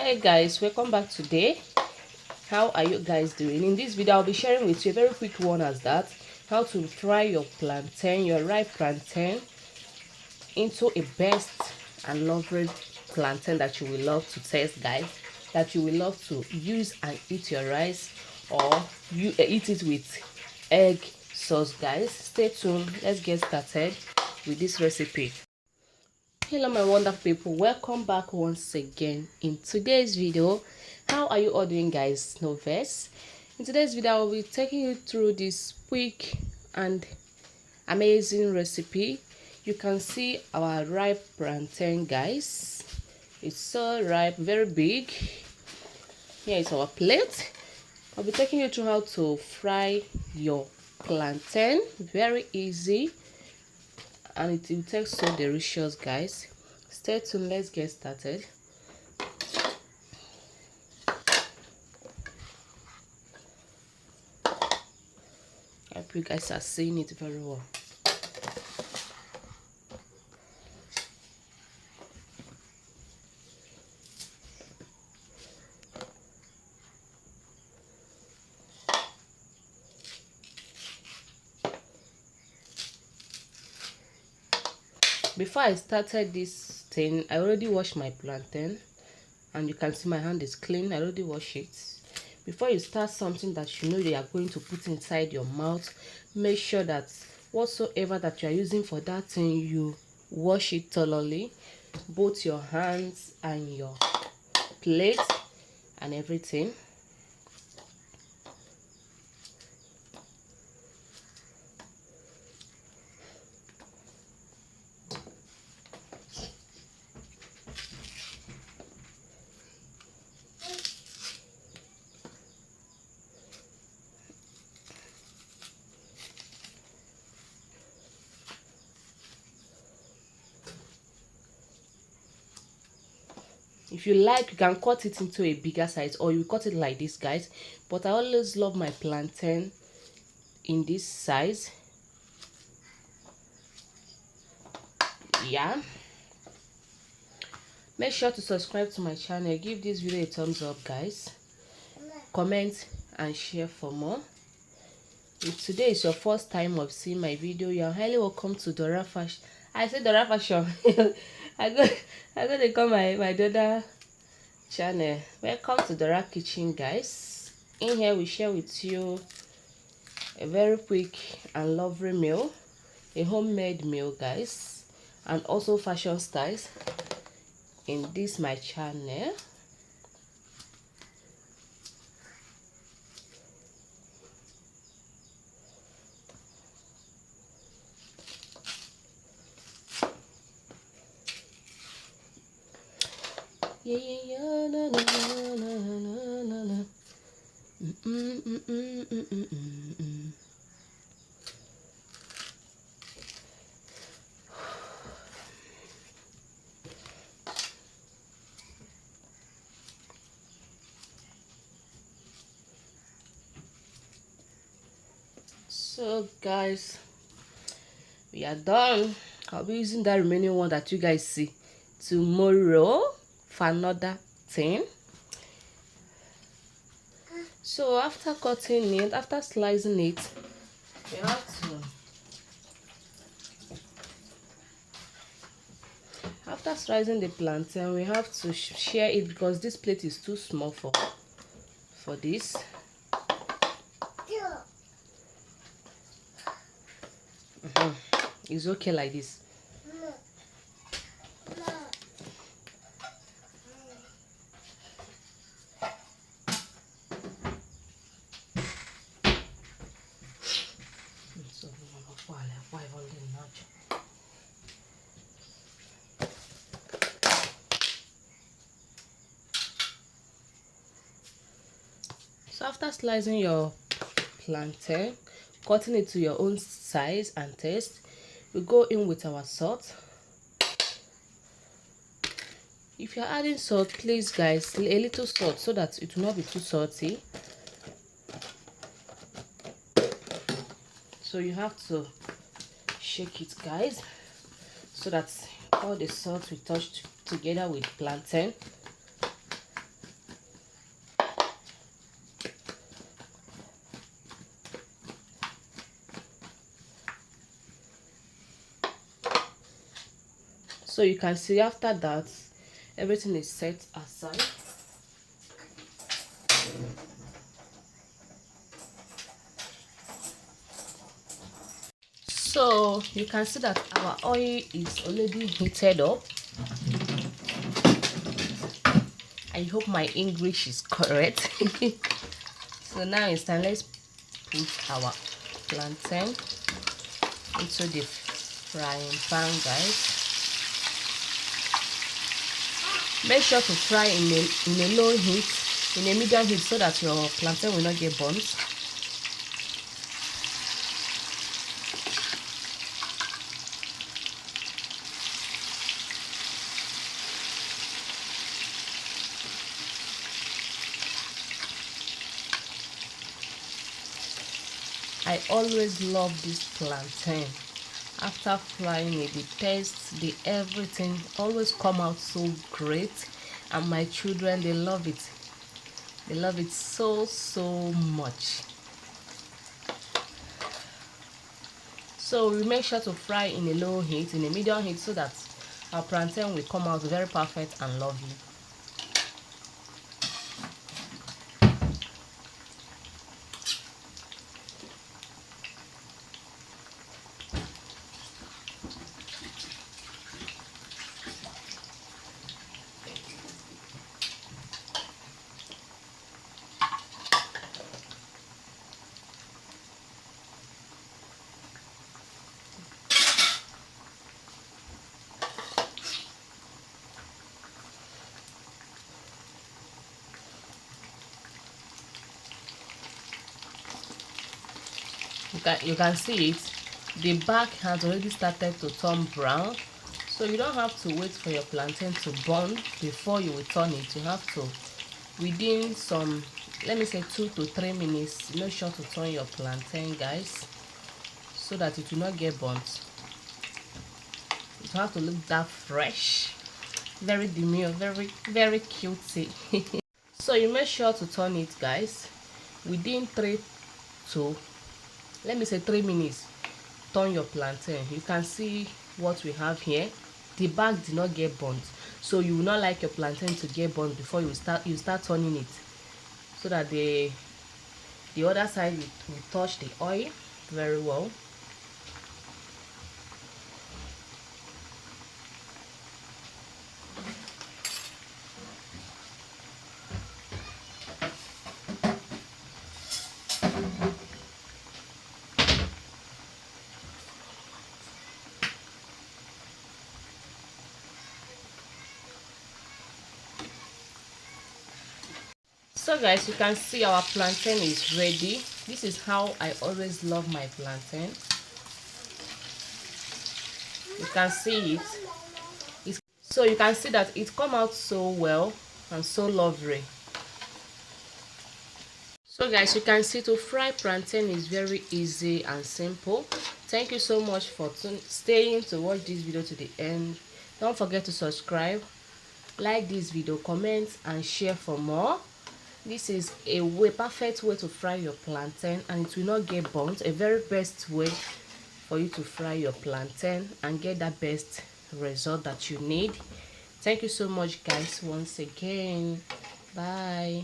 Hey guys, welcome back today. How are you guys doing? In this video I'll be sharing with you a very quick one as that how to fry your plantain, your ripe plantain, into a best and lovely plantain that you will love to taste, guys, that you will love to use and eat your rice, or you eat it with egg sauce. Guys, stay tuned. Let's get started with this recipe. Hello my wonderful people, welcome back once again. In today's video, how are you all doing, guys? No vex. In today's video I will be taking you through this quick and amazing recipe. You can see our ripe plantain, guys. It's so ripe, very big. Here is our plate. I'll be taking you through how to fry your plantain. Very easy, and it will taste so delicious, guys. Stay tuned. Let's get started. I hope you guys are seeing it very well. Before I started this thing, I already washed my plantain, and you can see my hand is clean. I already washed it. Before you start something that you know you are going to put inside your mouth, make sure that whatsoever that you are using for that thing, you wash it thoroughly, both your hands and your plate and everything. If you like, you can cut it into a bigger size, or you cut it like this, guys, but I always love my plantain in this size. Yeah, make sure to subscribe to my channel, give this video a thumbs up, guys, comment and share for more. If today is your first time of seeing my video, you are highly welcome to Dora Fashion. I said Dora Fashion. I go to call my daughter channel. Welcome to Dora Kitchen, guys. In here we share with you a very quick and lovely meal, a homemade meal, guys, and also fashion styles in this my channel. Yeah, yeah, yeah, na, na, na, na, na, na. So guys, we are done. I'll be using that remaining one that you guys see tomorrow for another thing. So after cutting it, after slicing it, we have to, after slicing the plantain, we have to share it because this plate is too small for this. It's okay like this. So after slicing your plantain, cutting it to your own size and taste, we go in with our salt. If you're adding salt, please guys, a little salt so that it will not be too salty. So you have to shake it, guys, so that all the salt will touch together with plantain. So you can see after that everything is set aside. So you can see that our oil is already heated up. I hope my English is correct. So now it's time, let's put our plantain into the frying pan, guys. Make sure to fry in a low heat, in a medium heat, so that your plantain will not get burnt. I always love this plantain. After frying it, the taste, the everything always come out so great, and my children, they love it. They love it so much. So we make sure to fry in a low heat, in a medium heat, so that our plantain will come out very perfect and lovely. You can see it, the back has already started to turn brown, so you don't have to wait for your plantain to burn before you will turn it. You have to, within some, let me say 2 to 3 minutes, make sure to turn your plantain, guys, so that it will not get burnt. It have to look that fresh, very demure, very cutesy. So you make sure to turn it, guys, within 3 to, let me say 3 minutes. Turn your plantain. You can see what we have here. The back did not get burnt, so you will not like your plantain to get burnt before you start turning it, so that the other side will touch the oil very well. So guys, you can see our plantain is ready. This is how I always love my plantain. You can see it. So you can see that it come out so well and so lovely. So guys, you can see to fry plantain is very easy and simple. Thank you so much for staying to watch this video to the end. Don't forget to subscribe, like this video, comment and share for more. This is a perfect way to fry your plantain, and it will not get burnt. A very best way for you to fry your plantain and get that best result that you need. Thank you so much, guys, once again. Bye.